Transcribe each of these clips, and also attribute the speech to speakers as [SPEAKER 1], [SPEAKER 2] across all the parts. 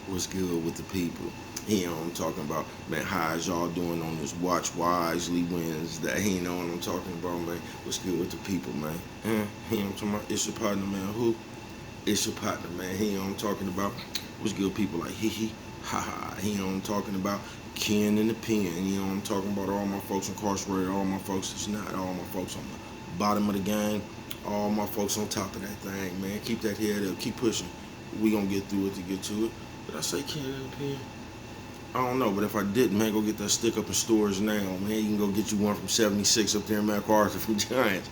[SPEAKER 1] What's good with the people? You know what I'm talking about, man. How's y'all doing on this Watch Wisely Wednesday? You know what I'm talking about, man. What's good with the people, man? You know what I'm talking about? It's your partner, man. Who? It's your partner, man. You know what I'm talking about? What's good, people? Like hee hee, ha ha. You know what I'm talking about? Ken in the pen. You know what I'm talking about? All my folks incarcerated, all my folks that's not, all my folks on the bottom of the game, all my folks on top of that thing, man. Keep that head up, keep pushing. We gonna get through it to get to it. Did I say Ken in the pen? I don't know, but if I didn't, man, go get that stick up in stores now, man. You can go get you one from 76 up there in MacArthur from Giants.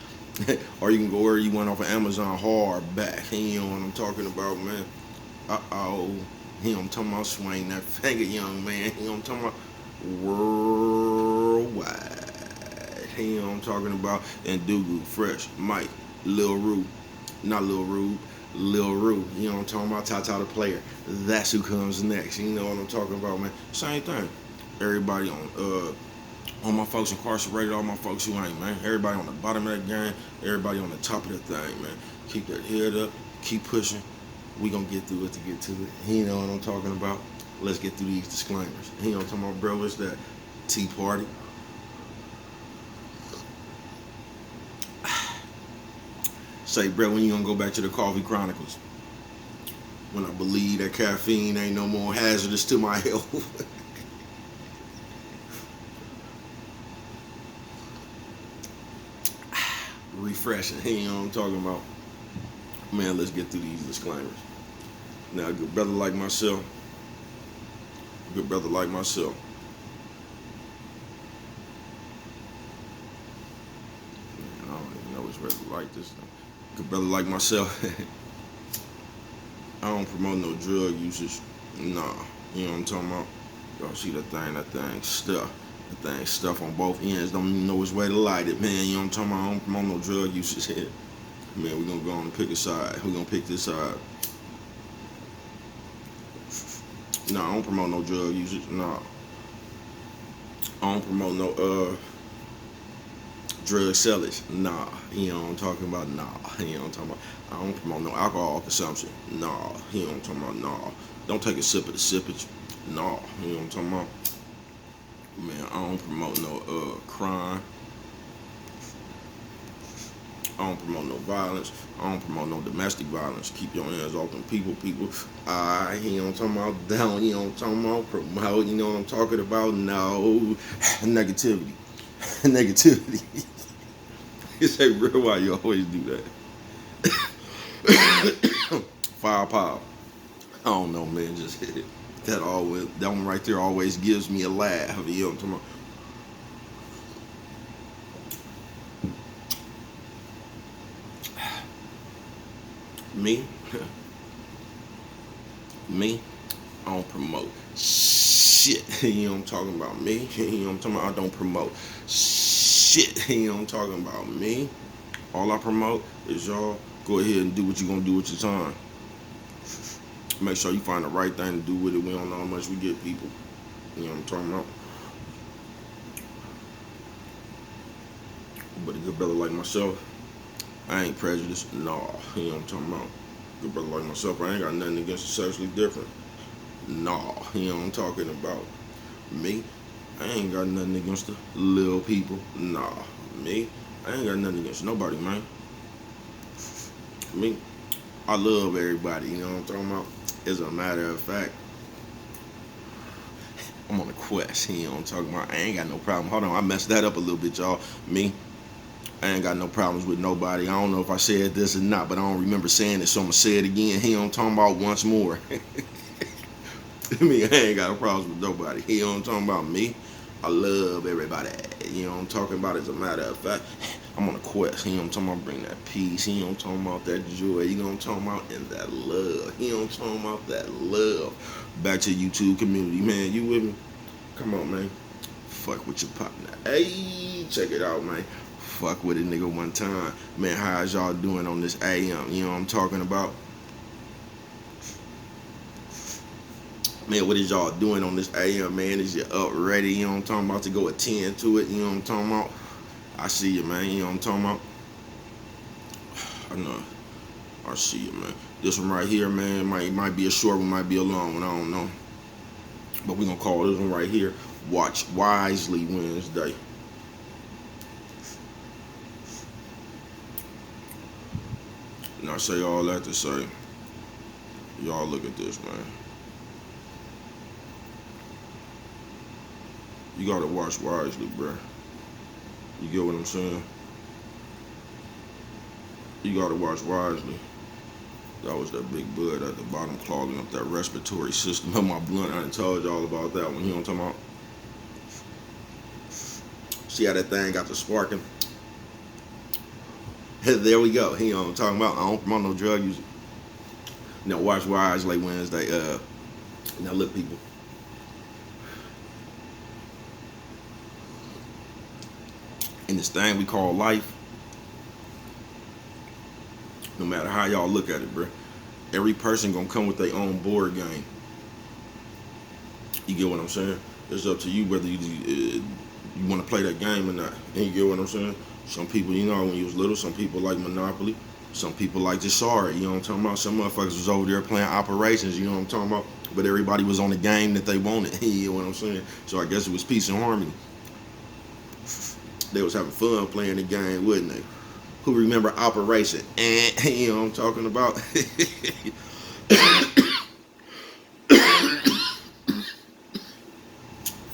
[SPEAKER 1] Or you can go order you one off of Amazon hardback. You know what I'm talking about, man. Uh-oh. You know what I'm talking about? Swing that finger, young man. You know what I'm talking about? Worldwide. You know what I'm talking about? And Dugu, Fresh, Mike, Lil Rue. Not Lil Rube, Lil Rue. You know what I'm talking about? Tata the player. That's who comes next. You know what I'm talking about, man. Same thing. Everybody on all my folks incarcerated, all my folks who ain't, man. Everybody on the bottom of that game, everybody on the top of that thing, man. Keep that head up, keep pushing. We gonna get through it to get to it. You know what I'm talking about? Let's get through these disclaimers. You know what I'm talking about, bro? It's that Tea Party. Say, bro, when you gonna go back to the Coffee Chronicles? When I believe that caffeine ain't no more hazardous to my health. Refreshing. You know what I'm talking about? Man, let's get through these disclaimers. Now, a good brother like myself, a good brother like myself, man, I don't even know which brother like this. A good brother like myself, I don't promote no drug usage. Nah, you know what I'm talking about? Y'all see that thing stuff. That thing stuff on both ends. Don't even know which way to light it, man. You know what I'm talking about? I don't promote no drug usage here. Man, we're gonna go on and pick a side. We're gonna pick this side. Nah, I don't promote no drug usage. Nah. I don't promote no drug sellers. Nah. You know what I'm talking about? Nah. You know what I'm talking about? I don't promote no alcohol consumption. Nah. You know what I'm talking about? Nah. Don't take a sip of the sippage. Nah. You know what I'm talking about? Man, I don't promote no crime. I don't promote no violence. I don't promote no domestic violence. Keep your hands off them people. You know what I'm talking about? Down, you know what I'm talking about? Promote, you know what I'm talking about? No. Negativity. Negativity. You say, real why you always do that? Firepower. I don't know, man. Just hit it. That one right there always gives me a laugh. You know what I'm talking about? Me? Me? I don't promote shit. You know what I'm talking about? Me? You know what I'm talking about? I don't promote shit. You know what I'm talking about? Me? All I promote is y'all go ahead and do what you're gonna do with your time. Make sure you find the right thing to do with it. We don't know how much we get people. You know what I'm talking about? But a good brother like myself, I ain't prejudiced. Nah. You know what I'm talking about? Good brother like myself, I ain't got nothing against the sexually different. Nah. You know what I'm talking about? Me, I ain't got nothing against the little people. Nah. Me, I ain't got nothing against nobody, man. Me, I love everybody, you know what I'm talking about? As a matter of fact, I'm on a quest, you know what I'm talking about? I ain't got no problem. Hold on, I messed that up a little bit, y'all. Me, I ain't got no problems with nobody. I don't know if I said this or not, but I don't remember saying it, so I'm gonna say it again. You know what I'm talking about once more. Me, I ain't got no problems with nobody. You know what I'm talking about? Me, I love everybody. You know what I'm talking about? As a matter of fact, I'm on a quest. You know what I'm talking about? Bring that peace. You know what I'm talking about? That joy. You know what I'm talking about? And that love. You know what I'm talking about? That love. Back to YouTube community, man. You with me? Come on, man. Fuck with your partner. Hey, check it out, man. Fuck with a nigga one time. Man, how's y'all doing on this AM? You know what I'm talking about? Man, what is y'all doing on this AM, man? Is you up ready? You know what I'm talking about? To go attend to it? You know what I'm talking about? I see you, man. You know what I'm talking about? I know. I see it, man. This one right here, man, might be a short one, might be a long one, I don't know. But we're gonna call this one right here Watch Wisely Wednesday. And I say all that to say, y'all look at this, man. You gotta watch wisely, bruh. You get what I'm saying? You gotta watch wisely. That was that big bud at the bottom clogging up that respiratory system of my blunt. I done told y'all about that one. You know what I'm talking about? See how that thing got the sparking? There we go. You know what I'm talking about? I don't promote no drug use. Now watch wisely Wednesday. Now look, people. In this thing we call life, no matter how y'all look at it, bro, every person gonna come with their own board game. You get what I'm saying? It's up to you whether you want to play that game or not. And you get what I'm saying? Some people, you know, when you was little, some people like Monopoly. Some people like Sorry. You know what I'm talking about? Some motherfuckers was over there playing Operations. You know what I'm talking about? But everybody was on the game that they wanted. You know what I'm saying? So I guess it was peace and harmony. They was having fun playing the game, wouldn't they? Who remember Operation? You know what I'm talking about?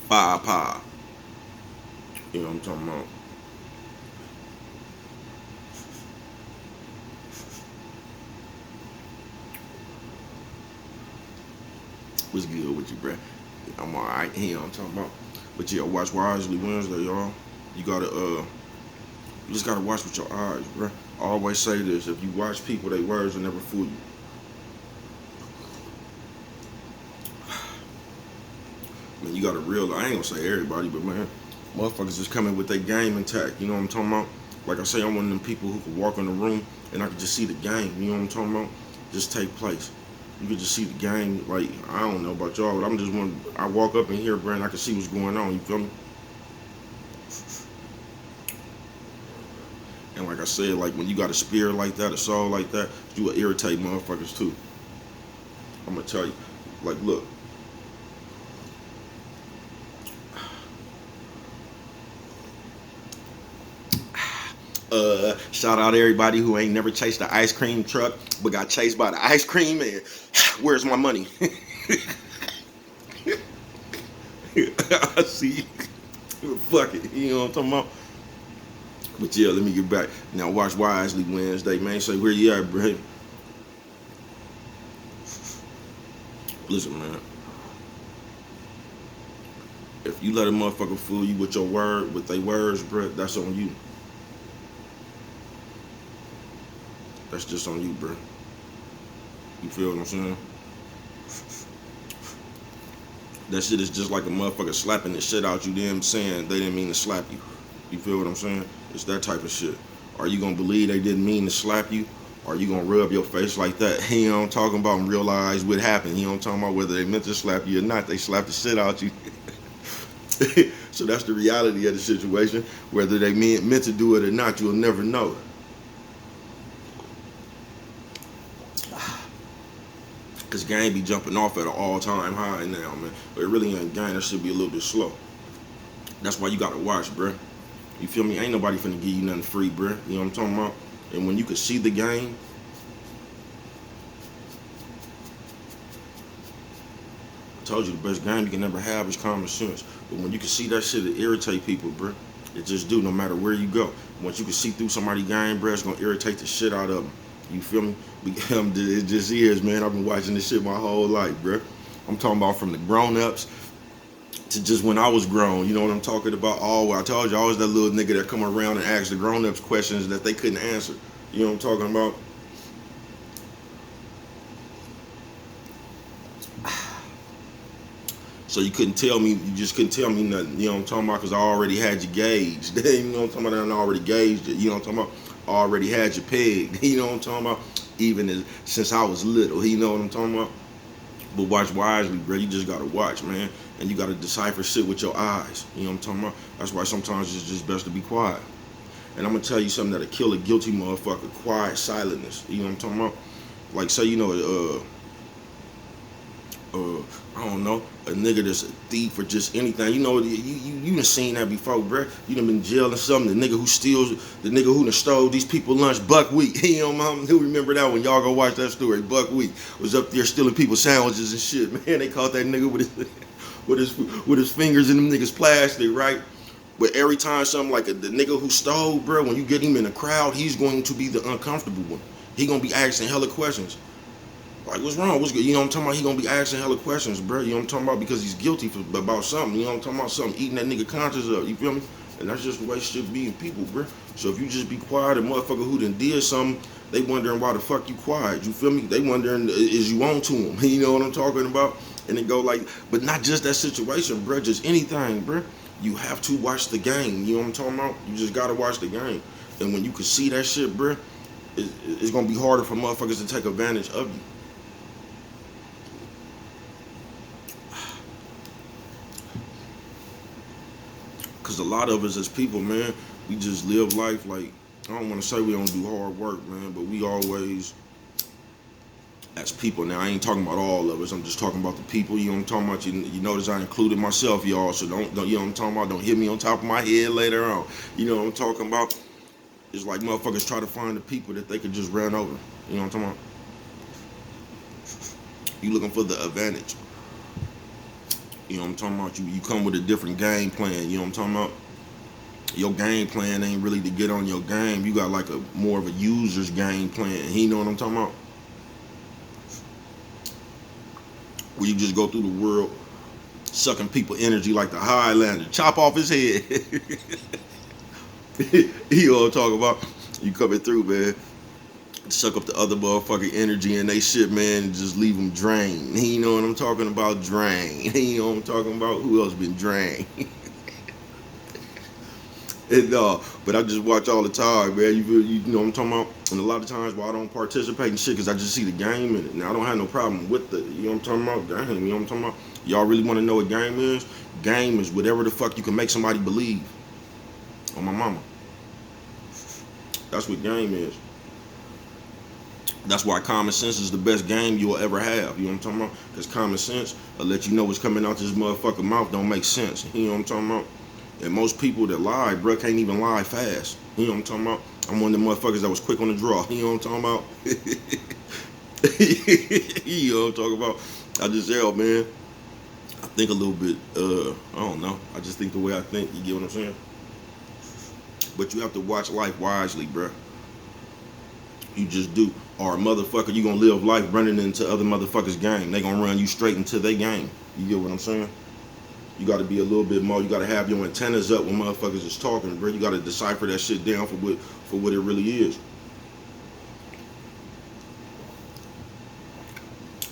[SPEAKER 1] Five Pie. You know what I'm talking about? What's good with you, bruh? I'm alright. You know what I'm talking about? But yeah, watch Wisely Wednesday, y'all. You gotta you just gotta watch with your eyes, bruh. I always say this: if you watch people, their words will never fool you. Man, you gotta realize, I ain't gonna say everybody, but man, motherfuckers is coming with their game intact. You know what I'm talking about? Like I say, I'm one of them people who could walk in the room and I could just see the game. You know what I'm talking about? Just take place. You could just see the game. Like, I don't know about y'all, but I'm just one. I walk up in here, bro, and I can see what's going on. You feel me? And like I said, like when you got a spirit like that, a soul like that, you will irritate motherfuckers too. I'm gonna tell you. Like, look. Shout out to everybody who ain't never chased the ice cream truck, but got chased by the ice cream man. Where's my money? I see. Fuck it. You know what I'm talking about? But yeah, let me get back. Now watch Wisely Wednesday, man. Say, where you at, bro? Listen, man. If you let a motherfucker fool you with their words, bro, that's on you. That's just on you, bro. You feel what I'm saying? That shit is just like a motherfucker slapping the shit out you, them saying they didn't mean to slap you. You feel what I'm saying? It's that type of shit. Are you gonna believe they didn't mean to slap you? Or are you gonna rub your face like that? You know what I'm talking about, and realize what happened. You know what I'm talking about? Whether they meant to slap you or not, they slapped the shit out you. So that's the reality of the situation. Whether they meant to do it or not, you'll never know. Cause game be jumping off at an all-time high now, man. But it really ain't game. That should be a little bit slow. That's why you gotta watch, bruh. You feel me? Ain't nobody finna give you nothing free, bruh. You know what I'm talking about? And when you can see the game, I told you the best game you can never have is common sense. But when you can see that shit, it irritate people, bruh. It just do, no matter where you go. Once you can see through somebody's game, bruh, it's gonna irritate the shit out of them. You feel me? It just is, man. I've been watching this shit my whole life, bruh. I'm talking about from the grown-ups to just when I was grown. You know what I'm talking about? I told you, I was that little nigga that come around and ask the grown-ups questions that they couldn't answer. You know what I'm talking about? So you just couldn't tell me nothing. You know what I'm talking about? Because I already had you gauged. You know what I'm talking about? I already gauged it. You know what I'm talking about? I already had you pegged. You know what I'm talking about? Even since I was little. You know what I'm talking about? But watch wisely, bro. You just gotta watch, man. And you gotta decipher shit with your eyes. You know what I'm talking about? That's why sometimes it's just best to be quiet. And I'm gonna tell you something that'll kill a guilty motherfucker. Quiet silentness. You know what I'm talking about? Like, say, I don't know, a nigga that's a thief or just anything. You know, you done seen that before, bruh. You done been in jail or something. The nigga who steals, the nigga who done stole these people lunch, Buckwheat. You know, mom, who remember that when y'all go watch that story? Buckwheat was up there stealing people's sandwiches and shit. Man, they caught that nigga with his fingers in them niggas plastic, right? But every time something like the nigga who stole, bro, when you get him in a crowd, he's going to be the uncomfortable one. He gonna be asking hella questions. Like, what's wrong? What's good? You know what I'm talking about? He gonna be asking hella questions, bro. You know what I'm talking about? Because he's guilty about something. You know what I'm talking about? Something eating that nigga conscience up. You feel me? And that's just the way shit be in people, bro. So if you just be quiet, a motherfucker who done did something, they wondering why the fuck you quiet. You feel me? They wondering, is you on to him? You know what I'm talking about? And it go like, but not just that situation, bro. Just anything, bro. You have to watch the game. You know what I'm talking about? You just gotta watch the game. And when you can see that shit, bro, it's gonna be harder for motherfuckers to take advantage of you. Cause a lot of us as people, man, we just live life like, I don't want to say we don't do hard work, man, but we always, as people, now I ain't talking about all of us, I'm just talking about the people. You know what I'm talking about? You notice I included myself, y'all, so don't you know what I'm talking about? Don't hit me on top of my head later on. You know what I'm talking about? It's like motherfuckers try to find the people that they could just run over. You know what I'm talking about? You looking for the advantage. You know what I'm talking about? You come with a different game plan. You know what I'm talking about? Your game plan ain't really to get on your game. You got like a more of a user's game plan. You know what I'm talking about? Where you just go through the world sucking people energy like the Highlander. Chop off his head. You know what I'm talking about? You coming through, man. Suck up the other motherfucking energy and they shit, man, and just leave them drained. You know what I'm talking about? Drained. You know what I'm talking about? Who else been drained? And but I just watch all the time, man. You know what I'm talking about? And a lot of times why I don't participate in shit, because I just see the game in it. Now I don't have no problem with the, you know what I'm talking about? Game, you know what I'm talking about? Y'all really want to know what game is? Game is whatever the fuck you can make somebody believe. On my mama. That's what game is. That's why common sense is the best game you'll ever have. You know what I'm talking about? Because common sense will let you know what's coming out this motherfucking mouth don't make sense. You know what I'm talking about? And most people that lie, bro, can't even lie fast. You know what I'm talking about? I'm one of them motherfuckers that was quick on the draw. You know what I'm talking about? You know what I'm talking about? I just yell, man. I think a little bit, I don't know. I just think the way I think. You get what I'm saying? But you have to watch life wisely, bro. You just do. Or a motherfucker, you gonna live life running into other motherfuckers' game. They gonna run you straight into their game. You get what I'm saying? You gotta be a little bit more, you gotta have your antennas up when motherfuckers is talking, bro. You gotta decipher that shit down for what it really is.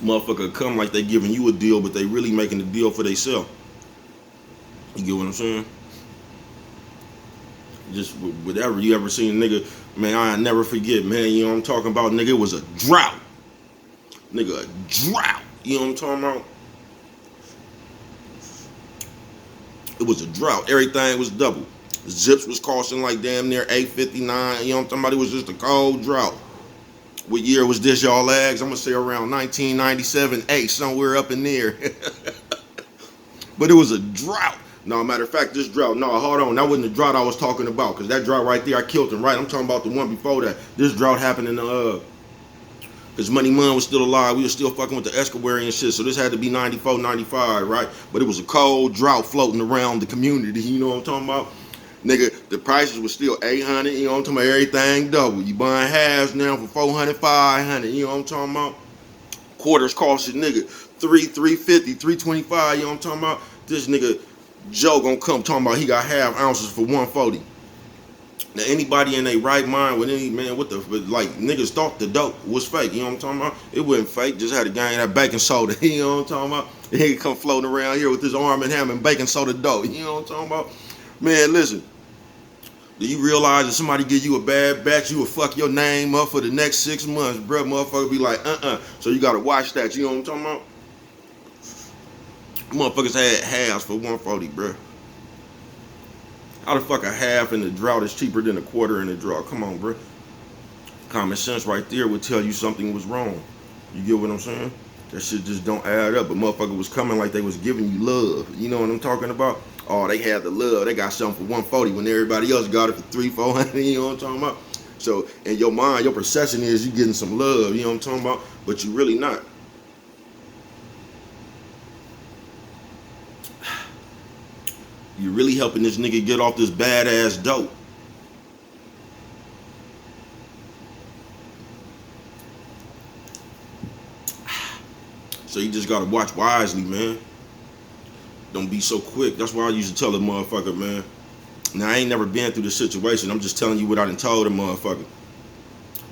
[SPEAKER 1] Motherfucker come like they giving you a deal, but they really making the deal for themselves. You get what I'm saying? Just whatever. You ever seen a nigga, man, I never forget, man, you know what I'm talking about? Nigga, it was a drought. Nigga, a drought. You know what I'm talking about? It was a drought. Everything was double. Zips was costing like damn near $8.59. You know what I'm talking about? It was just a cold drought. What year was this, y'all lags? I'm gonna say around 1997, 8, somewhere up in there. But it was a drought. No, matter of fact, this drought, no, hold on. That wasn't the drought I was talking about, because that drought right there, I killed him, right? I'm talking about the one before that. This drought happened in because Money Mun was still alive. We were still fucking with the Escawari and shit, so this had to be 94, 95, right? But it was a cold drought floating around the community, you know what I'm talking about? Nigga, the prices were still 800, you know what I'm talking about? Everything double. You buying halves now for 400, 500, you know what I'm talking about? Quarters cost you, nigga, 350, 325, you know what I'm talking about? This nigga Joe gonna come talking about he got half ounces for 140. Now anybody in their right mind with any man, what the, like, niggas thought the dope was fake, you know what I'm talking about? It wasn't fake, just had a gang that baking soda, you know what I'm talking about? And he come floating around here with his Arm & Hammer and baking soda dope, you know what I'm talking about? Man, listen, do you realize if somebody give you a bad batch, you will fuck your name up for the next 6 months, bruh? Motherfucker be like, so you gotta watch that, you know what I'm talking about? Motherfuckers had halves for 140, bruh. How the fuck a half in the drought is cheaper than a quarter in the drought? Come on, bro. Common sense right there would tell you something was wrong. You get what I'm saying? That shit just don't add up. A motherfucker was coming like they was giving you love. You know what I'm talking about? Oh, they had the love. They got something for 140 when everybody else got it for 300-400. You know what I'm talking about? So in your mind, your perception is you getting some love. You know what I'm talking about? But you really not. You really helping this nigga get off this badass dope. So you just gotta watch wisely, man. Don't be so quick. That's why I used to tell a motherfucker, man. Now, I ain't never been through this situation. I'm just telling you what I done told a motherfucker.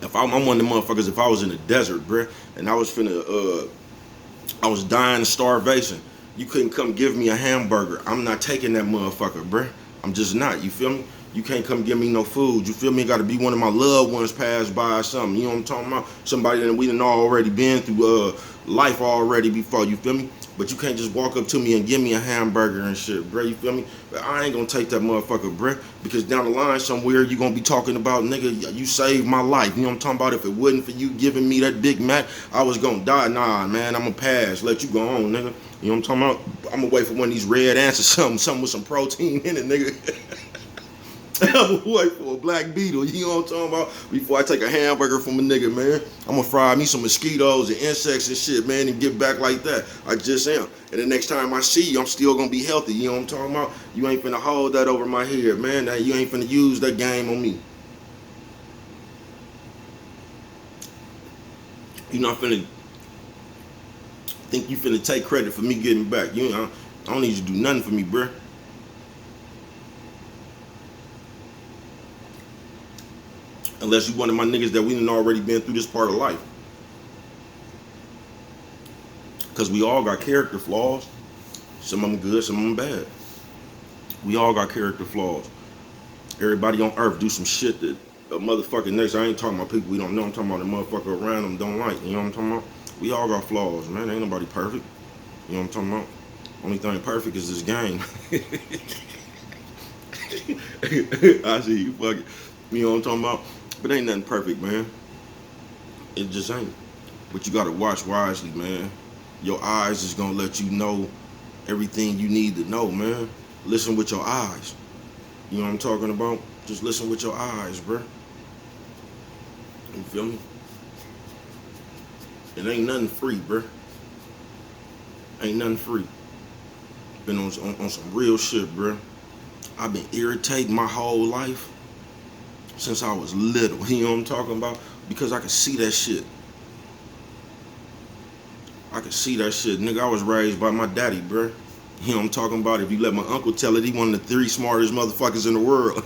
[SPEAKER 1] If I'm one of the motherfuckers, if I was in the desert, bruh, and I was I was dying of starvation, you couldn't come give me a hamburger. I'm not taking that motherfucker, bruh. I'm just not, you feel me? You can't come give me no food. You feel me? It gotta be one of my loved ones pass by or something. You know what I'm talking about? Somebody that we done already been through life already before, you feel me? But you can't just walk up to me and give me a hamburger and shit, bruh, you feel me? But I ain't gonna take that motherfucker, bruh, because down the line somewhere you gonna be talking about, nigga, you saved my life. You know what I'm talking about? If it wasn't for you giving me that Big Mac, I was gonna die. Nah, man, I'm gonna pass, let you go on, nigga. You know what I'm talking about? I'm gonna wait for one of these red ants or something with some protein in it, nigga. I'm gonna wait for a black beetle, you know what I'm talking about? Before I take a hamburger from a nigga, man. I'm gonna fry me some mosquitoes and insects and shit, man, and get back like that. I just am. And the next time I see you, I'm still gonna be healthy, you know what I'm talking about? You ain't finna hold that over my head, man. Now, you ain't finna use that game on me. You not finna think you finna take credit for me getting back. You know, I don't need you to do nothing for me, bruh. Unless you one of my niggas that we done already been through this part of life. Because we all got character flaws. Some of them good, some of them bad. We all got character flaws. Everybody on earth do some shit that a motherfucking next. I ain't talking about people we don't know. I'm talking about the motherfucker around them don't like. You know what I'm talking about? We all got flaws, man. Ain't nobody perfect. You know what I'm talking about? Only thing perfect is this game. I see you, fuck it. You know what I'm talking about? But ain't nothing perfect, man. It just ain't. But you gotta watch wisely, man. Your eyes is gonna let you know everything you need to know, man. Listen with your eyes. You know what I'm talking about? Just listen with your eyes, bruh. You feel me? It ain't nothing free, bruh. Ain't nothing free. Been on some real shit, bruh. I've been irritating my whole life since I was little. You know what I'm talking about? Because I can see that shit. I can see that shit. Nigga, I was raised by my daddy, bruh. You know what I'm talking about? If you let my uncle tell it, he one of the 3 smartest motherfuckers in the world.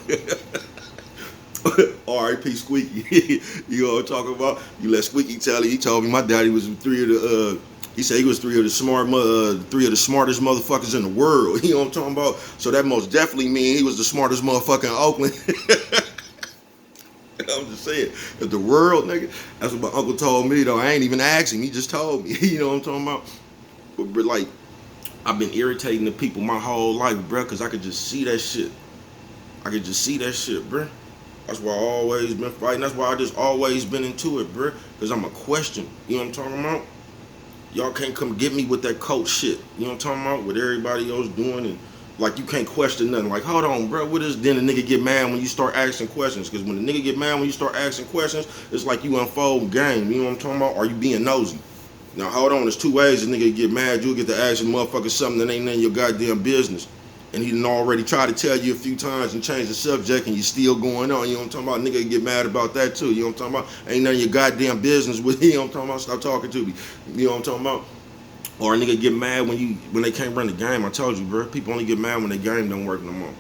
[SPEAKER 1] R.I.P. Squeaky. You know what I'm talking about? You let Squeaky tell it. He told me my daddy was 3 of the he said he was 3 of the smartest motherfuckers in the world. You know what I'm talking about? So that most definitely mean he was the smartest motherfucker in Oakland. I'm just saying, if the world, nigga, that's what my uncle told me, though. I ain't even asking, he just told me. You know what I'm talking about? But like, I've been irritating the people my whole life, bruh, because I could just see that shit. I could just see that shit, bruh. That's why I always been fighting. That's why I just always been into it, bruh, because I'm a question. You know what I'm talking about? Y'all can't come get me with that coach shit. You know what I'm talking about? What everybody else doing, and like, you can't question nothing. Like, hold on, bro. What is then the nigga get mad when you start asking questions? Because when the nigga get mad when you start asking questions, it's like you unfold game. You know what I'm talking about? Are you being nosy? Now, hold on. There's 2 ways a nigga get mad. You'll get to ask a motherfucker something that ain't none of your goddamn business. And he done already tried to tell you a few times and change the subject, and you still going on. You know what I'm talking about? Nigga get mad about that too. You know what I'm talking about? Ain't none of your goddamn business with you know what I'm talking about? Stop talking to me. You know what I'm talking about? Or a nigga get mad when they can't run the game. I told you, bro. People only get mad when the game don't work no more.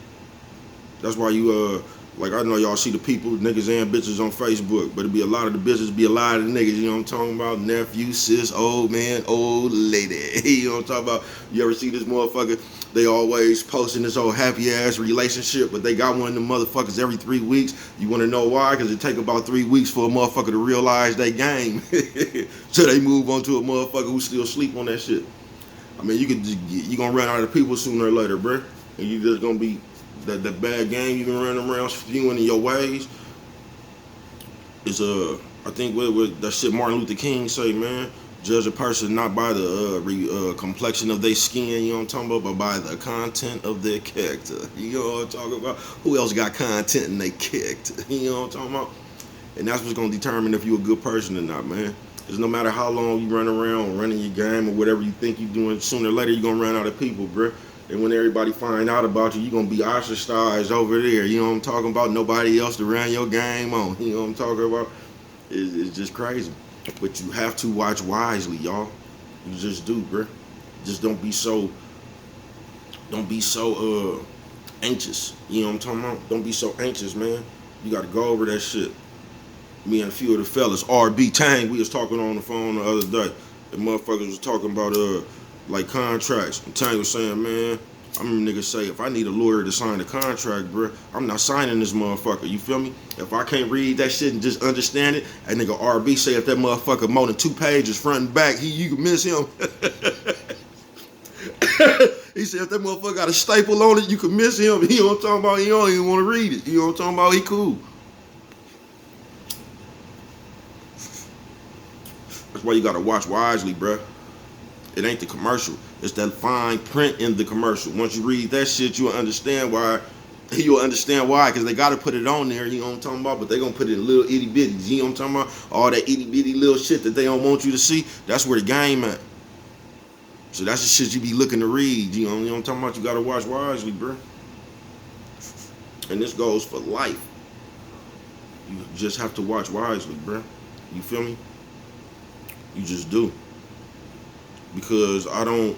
[SPEAKER 1] That's why you like, I know y'all see the people, niggas and bitches on Facebook, but it be a lot of the bitches, be a lot of the niggas, you know what I'm talking about? Nephew, sis, old man, old lady. You know what I'm talking about? You ever see this motherfucker? They always posting this old happy ass relationship, but they got one of them motherfuckers every 3 weeks. You want to know why? Because it take about 3 weeks for a motherfucker to realize they game. So they move on to a motherfucker who still sleep on that shit. I mean, you gonna run out of people sooner or later, bruh. And you just gonna be that bad game you been running around spewing in your ways is I think what that shit Martin Luther King say, man. Judge a person not by the complexion of their skin, you know what I'm talking about, but by the content of their character. You know what I'm talking about? Who else got content in their character? You know what I'm talking about? And that's what's gonna determine if you're a good person or not, man. Because no matter how long you run around running your game or whatever you think you're doing, sooner or later you're gonna run out of people, bruh. And when everybody find out about you, you're gonna be ostracized over there. You know what I'm talking about? Nobody else to run your game on. You know what I'm talking about? It's just crazy. But you have to watch wisely, y'all. You just do, bruh. Just don't be so anxious. You know what I'm talking about? Don't be so anxious, man. You gotta go over that shit. Me and a few of the fellas, RB Tang, we was talking on the phone the other day. The motherfuckers was talking about like contracts. And Tang was saying, man, I remember niggas say, if I need a lawyer to sign the contract, bruh, I'm not signing this motherfucker. You feel me? If I can't read that shit and just understand it, that nigga RB say if that motherfucker more than 2 pages front and back, you can miss him. He said if that motherfucker got a staple on it, you can miss him. You know what I'm talking about? He don't even want to read it. You know what I'm talking about? He cool. That's why you gotta watch wisely, bruh. It ain't the commercial. It's that fine print in the commercial. Once you read that shit, you'll understand why. You'll understand why, because they gotta put it on there, you know what I'm talking about? But they gonna put it in little itty bitties, you know what I'm talking about? All that itty bitty little shit that they don't want you to see, that's where the game at. So that's the shit you be looking to read, you know what I'm talking about? You gotta watch wisely, bruh. And this goes for life. You just have to watch wisely, bruh. You feel me? You just do. Because I don't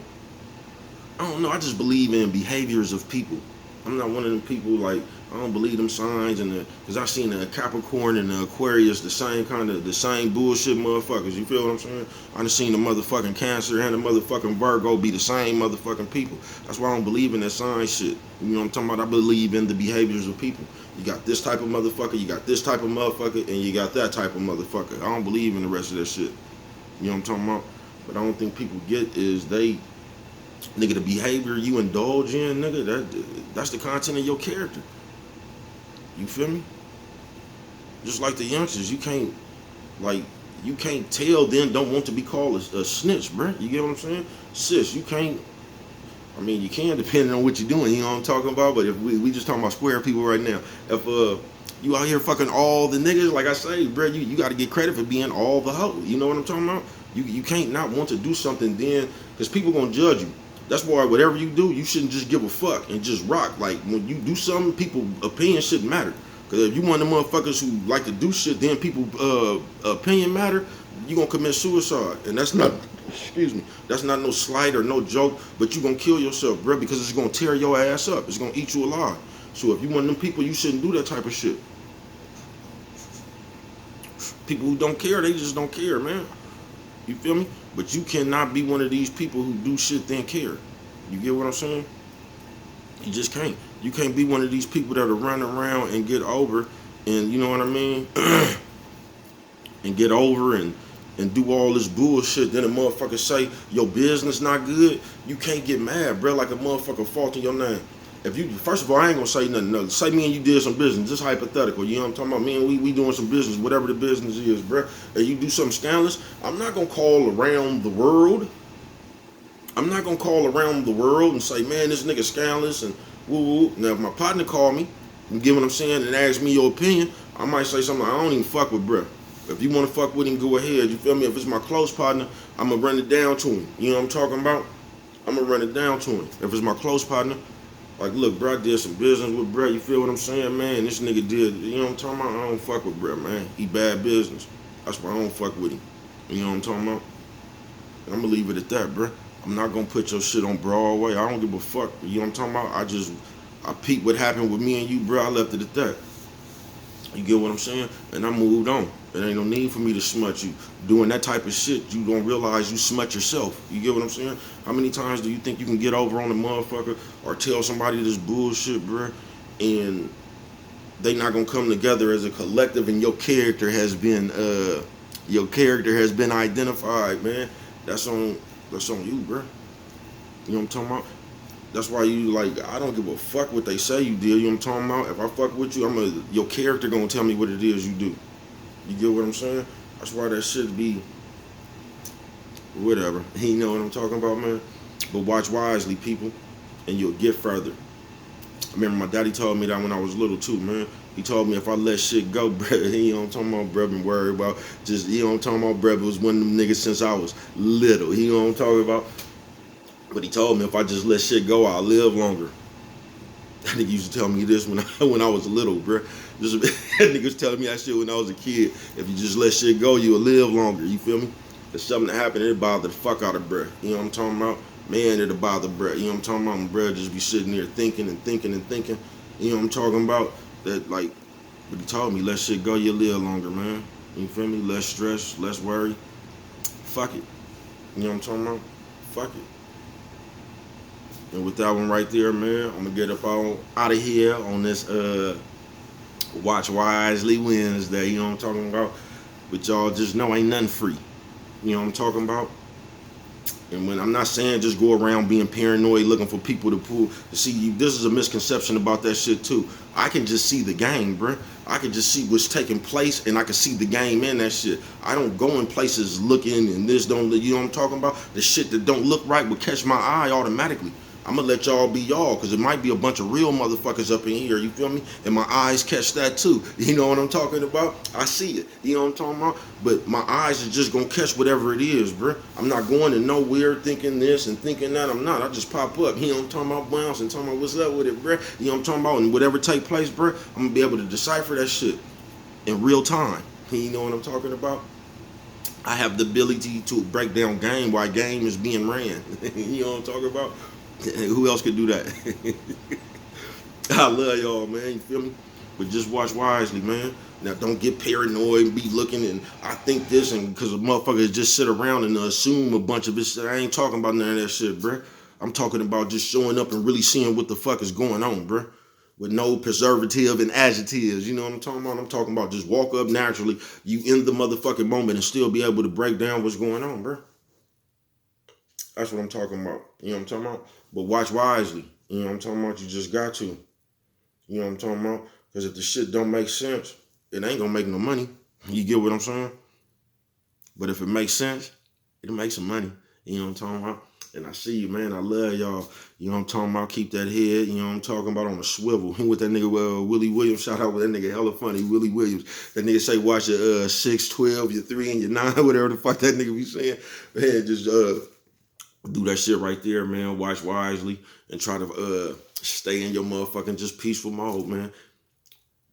[SPEAKER 1] know, I just believe in behaviors of people. I'm not one of them people like, I don't believe them signs and because I seen the Capricorn and the Aquarius, the same bullshit motherfuckers, you feel what I'm saying? I done seen the motherfucking Cancer and the motherfucking Virgo be the same motherfucking people. That's why I don't believe in that sign shit. You know what I'm talking about? I believe in the behaviors of people. You got this type of motherfucker, you got this type of motherfucker, and you got that type of motherfucker. I don't believe in the rest of that shit. You know what I'm talking about? But I don't think people get is nigga, the behavior you indulge in, nigga, that's the content of your character. You feel me? Just like the youngsters, you can't tell them don't want to be called a snitch, bruh. You get what I'm saying? Sis, you can't, I mean, you can depending on what you're doing, you know what I'm talking about? But if we just talking about square people right now. If you out here fucking all the niggas, like I say, bruh, you got to get credit for being all the hoe. You know what I'm talking about? You can't not want to do something then, because people gonna judge you. That's why whatever you do, you shouldn't just give a fuck and just rock. Like when you do something, people opinion shouldn't matter. Because if you one of the motherfuckers who like to do shit, then people opinion matter, you gonna commit suicide. And that's not, excuse me, that's not no slight or no joke, but you gonna kill yourself, bro, because it's gonna tear your ass up. It's gonna eat you alive. So if you one of them people, you shouldn't do that type of shit. People who don't care, they just don't care, man. You feel me? But you cannot be one of these people who do shit then care. You get what I'm saying? You just can't. You can't be one of these people that are running around and get over, and you know what I mean? And get over and do all this bullshit. Then a motherfucker say your business not good. You can't get mad, bro, like a motherfucker faulting your name. If you, first of all, I ain't gonna say nothing. No, say me and you did some business, just hypothetical. You know what I'm talking about? Me and we doing some business, whatever the business is, bro. And you do something scandalous. I'm not gonna call around the world. I'm not gonna call around the world and say, man, this nigga scandalous and woo woo. Now, if my partner call me and get what I'm saying and ask me your opinion, I might say something like, I don't even fuck with bro. If you want to fuck with him, go ahead. You feel me? If it's my close partner, I'm gonna run it down to him. You know what I'm talking about? I'm gonna run it down to him. If it's my close partner. Like, look, bro, I did some business with bro. You feel what I'm saying, man? This nigga did, you know what I'm talking about? I don't fuck with bro, man. He bad business. That's why I don't fuck with him. You know what I'm talking about? And I'm gonna leave it at that, bro. I'm not gonna put your shit on Broadway. I don't give a fuck. You know what I'm talking about? I peeped what happened with me and you, bro. I left it at that. You get what I'm saying? And I moved on. There ain't no need for me to smut you. Doing that type of shit, you don't realize you smut yourself. You get what I'm saying? How many times do you think you can get over on a motherfucker or tell somebody this bullshit, bro, and they not gonna come together as a collective and your character has been identified, man? That's on you, bro. You know what I'm talking about? That's why you like, I don't give a fuck what they say you did. You know what I'm talking about? If I fuck with you, your character gonna tell me what it is you do. You get what I'm saying? That's why that shit be whatever. You know what I'm talking about, man? But watch wisely, people, and you'll get further. I remember my daddy told me that when I was little too, man. He told me if I let shit go, bro, you know what I'm talking about, bro, been worried about just, you know what I'm talking about, bro, was one of them niggas since I was little, you know what I'm talking about? But he told me if I just let shit go, I'll live longer. That nigga used to tell me this when I was little, bro. Just, that nigga was telling me that shit when I was a kid. If you just let shit go, you'll live longer, you feel me? If something that happened, it'll bother the fuck out of bruh. You know what I'm talking about? Man, it'll bother bruh. You know what I'm talking about? And bruh just be sitting there thinking and thinking and thinking. You know what I'm talking about? That, like, but he told me, let shit go, you'll live longer, man. You feel me? Less stress, less worry. Fuck it. You know what I'm talking about? Fuck it. And with that one right there, man, I'm gonna get up out of here on this Watch Wisely Wednesday. You know what I'm talking about? But y'all just know ain't nothing free. You know what I'm talking about? And when I'm not saying just go around being paranoid looking for people to pull to see you, this is a misconception about that shit too. I can just see the game, bruh. I can just see what's taking place and I can see the game in that shit. I don't go in places looking and this don't, you know what I'm talking about? The shit that don't look right will catch my eye automatically. I'm gonna let y'all be y'all because it might be a bunch of real motherfuckers up in here, you feel me? And my eyes catch that too. You know what I'm talking about? I see it. You know what I'm talking about? But my eyes are just gonna catch whatever it is, bruh. I'm not going to nowhere thinking this and thinking that. I'm not. I just pop up. You know what I'm talking about? Bounce and talking about what's up with it, bruh. You know what I'm talking about? And whatever take place, bruh, I'm gonna be able to decipher that shit in real time. You know what I'm talking about? I have the ability to break down game while game is being ran. You know what I'm talking about? Who else could do that? I love y'all, man. You feel me? But just watch wisely, man. Now, don't get paranoid and be looking and I think this and because motherfuckers just sit around and assume a bunch of this shit. I ain't talking about none of that shit, bruh. I'm talking about just showing up and really seeing what the fuck is going on, bruh. With no preservative and adjectives. You know what I'm talking about? I'm talking about just walk up naturally. You in the motherfucking moment and still be able to break down what's going on, bruh. That's what I'm talking about. You know what I'm talking about? But watch wisely. You know what I'm talking about? You just got to. You know what I'm talking about? Because if the shit don't make sense, it ain't gonna make no money. You get what I'm saying? But if it makes sense, it'll make some money. You know what I'm talking about? And I see you, man. I love y'all. You know what I'm talking about? Keep that head, you know what I'm talking about, on a swivel. With that nigga Willie Williams. Shout out with that nigga hella funny, Willie Williams. That nigga say watch your 6, 12, your 3, and your 9, whatever the fuck that nigga be saying. Man, just do that shit right there, man. Watch wisely and try to stay in your motherfucking just peaceful mode, man.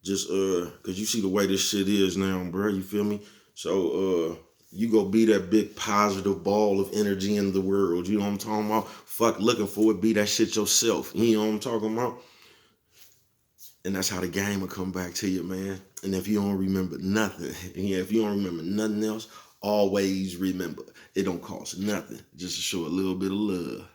[SPEAKER 1] Just cause you see the way this shit is now, bro. You feel me? So you go be that big positive ball of energy in the world. You know what I'm talking about? Fuck looking for it. Be that shit yourself. You know what I'm talking about? And that's how the game will come back to you, man. And if you don't remember nothing, yeah, if you don't remember nothing else, always remember it don't cost nothing just to show a little bit of love.